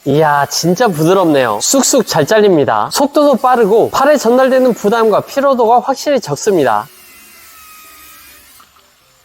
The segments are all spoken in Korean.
이야, 진짜 부드럽네요. 쑥쑥 잘 잘립니다. 속도도 빠르고 팔에 전달되는 부담과 피로도가 확실히 적습니다.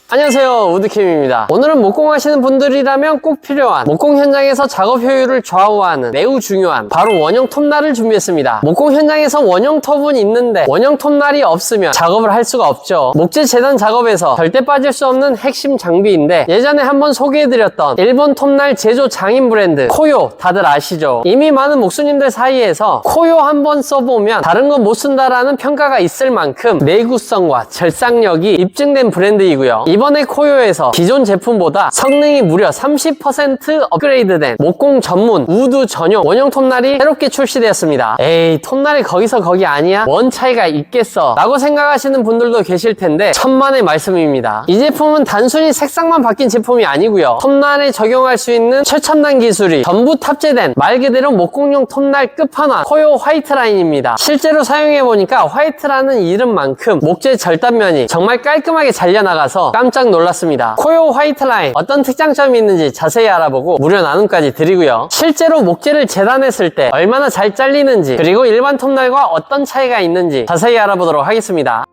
안녕하세요, 우드캠입니다. 오늘은 목공 하시는 분들이라면 꼭 필요한 목공 현장에서 작업 효율을 좌우하는 매우 중요한 바로 원형 톱날을 준비했습니다. 목공 현장에서 원형 톱은 있는데 원형 톱날이 없으면 작업을 할 수가 없죠. 목재 재단 작업에서 절대 빠질 수 없는 핵심 장비인데 예전에 한번 소개해드렸던 일본 톱날 제조 장인 브랜드 코요, 다들 아시죠? 이미 많은 목수님들 사이에서 코요 한번 써보면 다른 건 못 쓴다라는 평가가 있을 만큼 내구성과 절삭력이 입증된 브랜드이고요. 이번에 코요에서 기존 제품보다 성능이 무려 30% 업그레이드된 목공 전문 우드 전용 원형 톱날이 새롭게 출시되었습니다. 에이, 톱날이 거기서 거기 아니야? 뭔 차이가 있겠어? 라고 생각하시는 분들도 계실 텐데 천만의 말씀입니다. 이 제품은 단순히 색상만 바뀐 제품이 아니고요. 톱날에 적용할 수 있는 최첨단 기술이 전부 탑재된 말 그대로 목공용 톱날 끝판왕 코요 화이트 라인입니다. 실제로 사용해보니까 화이트라는 이름만큼 목재 절단면이 정말 깔끔하게 잘려나가서 깜짝 놀랐습니다. 코요 화이트 라인 어떤 특장점이 있는지 자세히 알아보고 무료 나눔까지 드리고요. 실제로 목재를 재단했을 때 얼마나 잘 잘리는지 그리고 일반 톱날과 어떤 차이가 있는지 자세히 알아보도록 하겠습니다.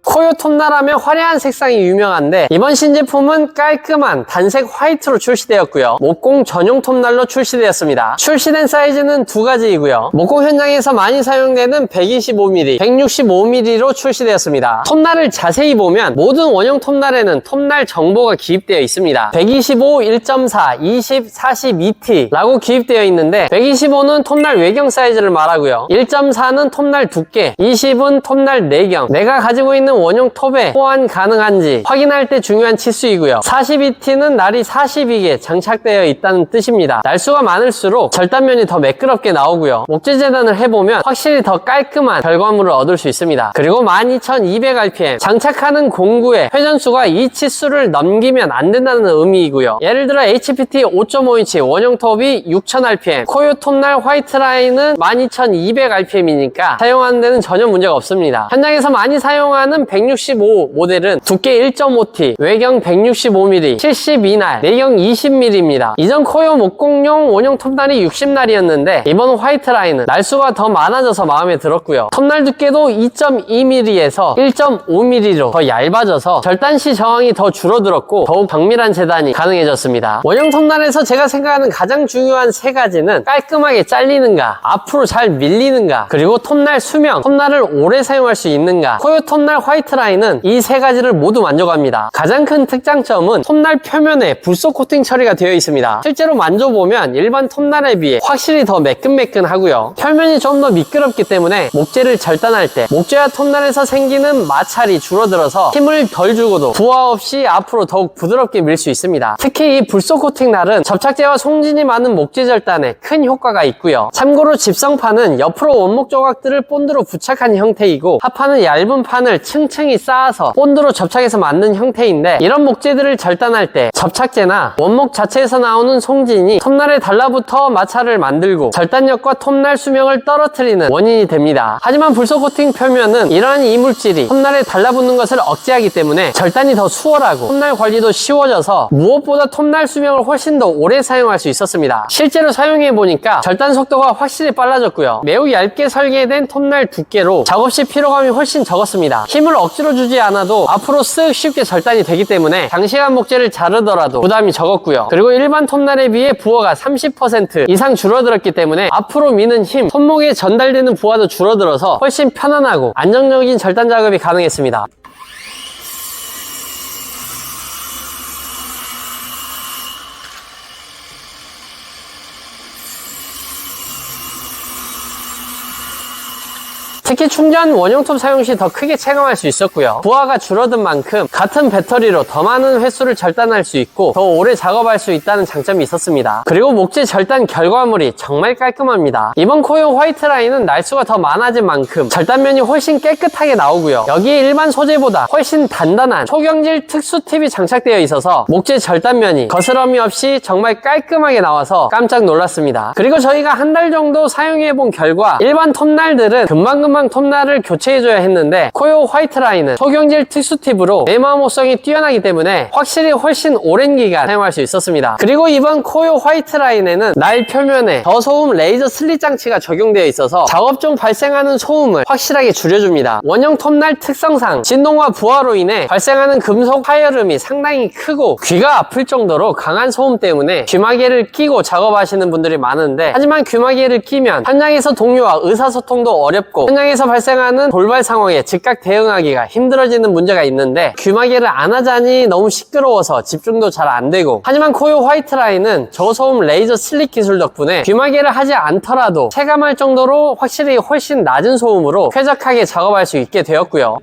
코요 톱날하면 화려한 색상이 유명한데 이번 신제품은 깔끔한 단색 화이트로 출시되었고요. 목공 전용 톱날로 출시되었습니다. 출시된 사이즈는 두 가지이고요. 목공 현장에서 많이 사용되는 125mm, 165mm로 출시되었습니다. 톱날을 자세히 보면 모든 원형 톱날에는 톱날 정보가 기입되어 있습니다. 125, 1.4, 20, 42T 라고 기입되어 있는데 125는 톱날 외경 사이즈를 말하고요. 1.4는 톱날 두께, 20은 톱날 내경, 내가 가지고 있는 원형 톱에 호환 가능한지 확인할 때 중요한 치수이고요. 42T는 날이 42개 장착되어 있다는 뜻입니다. 날수가 많을수록 절단면이 더 매끄럽게 나오고요. 목재 재단을 해보면 확실히 더 깔끔한 결과물을 얻을 수 있습니다. 그리고 12200rpm 장착하는 공구의 회전수가 이 치수를 넘기면 안 된다는 의미이고요. 예를 들어 HPT 5.5인치 원형 톱이 6000rpm, 코요 톱날 화이트 라인은 12200rpm이니까 사용하는 데는 전혀 문제가 없습니다. 현장에서 많이 사용하는 165 모델은 두께 1.5T, 외경 165mm, 72날, 내경 20mm입니다. 이전 코요 목공용 원형 톱날이 60날이었는데 이번 화이트 라인은 날수가 더 많아져서 마음에 들었고요. 톱날 두께도 2.2mm에서 1.5mm로 더 얇아져서 절단 시 저항이 더 줄어들었고 더욱 정밀한 재단이 가능해졌습니다. 원형 톱날에서 제가 생각하는 가장 중요한 세 가지는 깔끔하게 잘리는가, 앞으로 잘 밀리는가, 그리고 톱날 수명, 톱날을 오래 사용할 수 있는가. 코요 톱날 화이트 라인은 이 세 가지를 모두 만족합니다. 가장 큰 특장점은 톱날 표면에 불소 코팅 처리가 되어 있습니다. 실제로 만져보면 일반 톱날에 비해 확실히 더 매끈매끈하고요. 표면이 좀 더 미끄럽기 때문에 목재를 절단할 때 목재와 톱날에서 생기는 마찰이 줄어들어서 힘을 덜 주고도 부하 없이 앞으로 더욱 부드럽게 밀 수 있습니다. 특히 이 불소 코팅 날은 접착제와 송진이 많은 목재 절단에 큰 효과가 있고요. 참고로 집성판은 옆으로 원목 조각들을 본드로 부착한 형태이고 하판은 얇은 판을 층층이 쌓아서 본드로 접착해서 만든 형태인데 이런 목재들을 절단할 때 접착제나 원목 자체에서 나오는 송진이 톱날에 달라붙어 마찰을 만들고 절단력과 톱날 수명을 떨어뜨리는 원인이 됩니다. 하지만 불소 코팅 표면은 이러한 이물질이 톱날에 달라붙는 것을 억제하기 때문에 절단이 더 수월하고 톱날 관리도 쉬워져서 무엇보다 톱날 수명을 훨씬 더 오래 사용할 수 있었습니다. 실제로 사용해보니까 절단 속도가 확실히 빨라졌고요. 매우 얇게 설계된 톱날 두께로 작업 시 피로감이 훨씬 적었습니다. 힘을 억지로 주지 않아도 앞으로 쓱 쉽게 절단이 되기 때문에 장시간 목재를 자르더라도 부담이 적었고요. 그리고 일반 톱날에 비해 부하가 30% 이상 줄어들었기 때문에 앞으로 미는 힘, 손목에 전달되는 부하도 줄어들어서 훨씬 편안하고 안정적인 절단 작업이 가능했습니다. 특히 충전 원형톱 사용 시 더 크게 체감할 수 있었고요. 부하가 줄어든 만큼 같은 배터리로 더 많은 횟수를 절단할 수 있고 더 오래 작업할 수 있다는 장점이 있었습니다. 그리고 목재 절단 결과물이 정말 깔끔합니다. 이번 코요 화이트 라인은 날수가 더 많아진 만큼 절단면이 훨씬 깨끗하게 나오고요. 여기에 일반 소재보다 훨씬 단단한 초경질 특수 팁이 장착되어 있어서 목재 절단면이 거스럼이 없이 정말 깔끔하게 나와서 깜짝 놀랐습니다. 그리고 저희가 한 달 정도 사용해본 결과 일반 톱날들은 금방금방 전방 톱날을 교체해줘야 했는데 코요 화이트라인은 소경질 특수 팁으로 내마모성이 뛰어나기 때문에 확실히 훨씬 오랜 기간 사용할 수 있었습니다. 그리고 이번 코요 화이트라인에는 날 표면에 저소음 레이저 슬릿 장치가 적용되어 있어서 작업 중 발생하는 소음을 확실하게 줄여줍니다. 원형 톱날 특성상 진동과 부하로 인해 발생하는 금속 파열음이 상당히 크고 귀가 아플 정도로 강한 소음 때문에 귀마개를 끼고 작업하시는 분들이 많은데, 하지만 귀마개를 끼면 현장에서 동료와 의사소통도 어렵고 현장에서 발생하는 돌발 상황에 즉각 대응하기가 힘들어지는 문제가 있는데, 귀마개를 안 하자니 너무 시끄러워서 집중도 잘 안 되고, 하지만 코요 화이트라인은 저소음 레이저 슬릿 기술 덕분에 귀마개를 하지 않더라도 체감할 정도로 확실히 훨씬 낮은 소음으로 쾌적하게 작업할 수 있게 되었고요.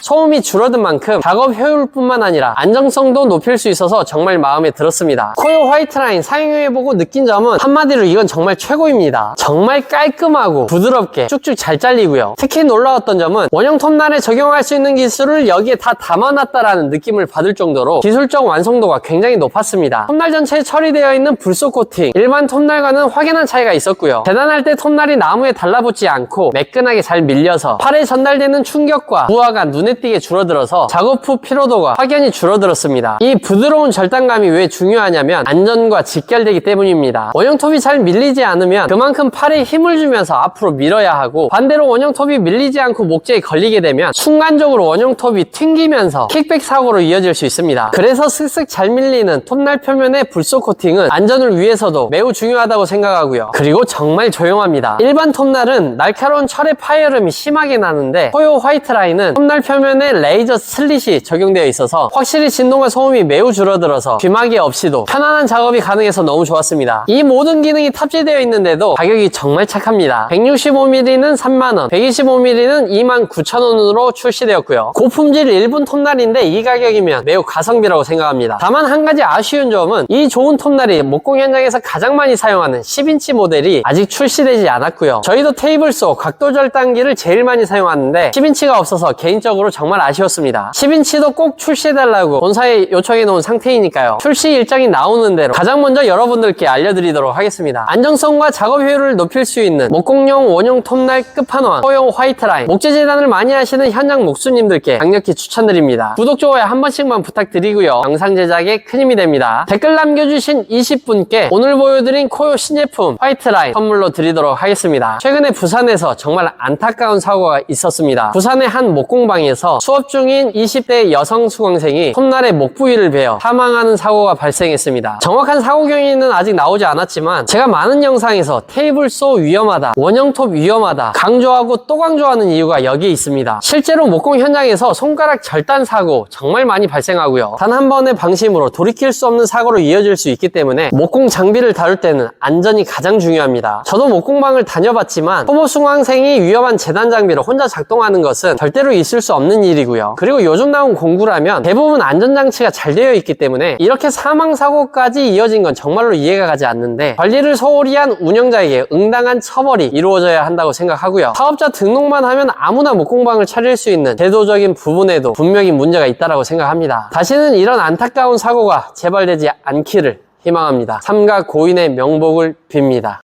소음이 줄어든 만큼 작업 효율뿐만 아니라 안정성도 높일 수 있어서 정말 마음에 들었습니다. 코요 화이트라인 사용해보고 느낀 점은 한마디로 이건 정말 최고입니다. 정말 깔끔하고 부드럽게 쭉쭉 잘 잘리고요. 특히 놀라웠던 점은 원형 톱날에 적용할 수 있는 기술을 여기에 다 담아놨다라는 느낌을 받을 정도로 기술적 완성도가 굉장히 높았습니다. 톱날 전체에 처리되어 있는 불소 코팅, 일반 톱날과는 확연한 차이가 있었고요. 재단할 때 톱날이 나무에 달라붙지 않고 매끈하게 잘 밀려서 팔에 전달되는 충격과 부하가 눈에 띄게 줄어들어서 작업 후 피로도가 확연히 줄어들었습니다. 이 부드러운 절단감이 왜 중요하냐면 안전과 직결되기 때문입니다. 원형톱이 잘 밀리지 않으면 그만큼 팔에 힘을 주면서 앞으로 밀어야 하고, 반대로 원형톱이 밀리지 않고 목재에 걸리게 되면 순간적으로 원형톱이 튕기면서 킥백 사고로 이어질 수 있습니다. 그래서 슥슥 잘 밀리는 톱날 표면의 불소 코팅은 안전을 위해서도 매우 중요하다고 생각하고요. 그리고 정말 조용합니다. 일반 톱날은 날카로운 철의 파열음이 심하게 나는데 코요 화이트라인은 톱날 표면에 레이저 슬릿이 적용되어 있어서 확실히 진동과 소음이 매우 줄어들어서 귀마개 없이도 편안한 작업이 가능해서 너무 좋았습니다. 이 모든 기능이 탑재되어 있는데도 가격이 정말 착합니다. 165mm는 3만원, 125mm는 29,000원으로 출시되었고요. 고품질 일본 톱날인데 이 가격이면 매우 가성비라고 생각합니다. 다만 한 가지 아쉬운 점은 이 좋은 톱날이 목공 현장에서 가장 많이 사용하는 10인치 모델이 아직 출시되지 않았고요. 저희도 테이블소 각도 절단기를 제일 많이 사용하는데 10인치가 없어서 개인적으로 정말 아쉬웠습니다. 10인치도 꼭 출시해달라고 본사에 요청해 놓은 상태이니까요. 출시 일정이 나오는 대로 가장 먼저 여러분들께 알려드리도록 하겠습니다. 안정성과 작업 효율을 높일 수 있는 목공용 원형 톱날 끝판왕 코요 화이트라인, 목재 재단을 많이 하시는 현장 목수님들께 강력히 추천드립니다. 구독, 좋아요 한 번씩만 부탁드리고요. 영상 제작에 큰 힘이 됩니다. 댓글 남겨주신 20분께 오늘 보여드린 코요 신제품 화이트라인 선물로 드리도록 하겠습니다. 최근에 부산에서 정말 안타까운 사고가 있었습니다. 부산의 한 목공방에서 수업 중인 20대 여성 수강생이 톱날의 목 부위를 베어 사망하는 사고가 발생했습니다. 정확한 사고 경위는 아직 나오지 않았지만 제가 많은 영상에서 테이블소 위험하다, 원형톱 위험하다 강조하고 또 강조하는 이유가 여기에 있습니다. 실제로 목공 현장에서 손가락 절단 사고 정말 많이 발생하고요. 단 한 번의 방심으로 돌이킬 수 없는 사고로 이어질 수 있기 때문에 목공 장비를 다룰 때는 안전이 가장 중요합니다. 저도 목공방을 다녀봤지만 초보 수강생이 위험한 재단 장비를 혼자 작동하는 것은 절대로 있을 수 없는 일이고요. 그리고 요즘 나온 공구라면 대부분 안전장치가 잘 되어 있기 때문에 이렇게 사망사고까지 이어진 건 정말로 이해가 가지 않는데, 관리를 소홀히 한 운영자에게 응당한 처벌이 이루어져야 한다고 생각하고요. 사업자 등록만 하면 아무나 목공방을 차릴 수 있는 제도적인 부분에도 분명히 문제가 있다고 생각합니다. 다시는 이런 안타까운 사고가 재발되지 않기를 희망합니다. 삼가 고인의 명복을 빕니다.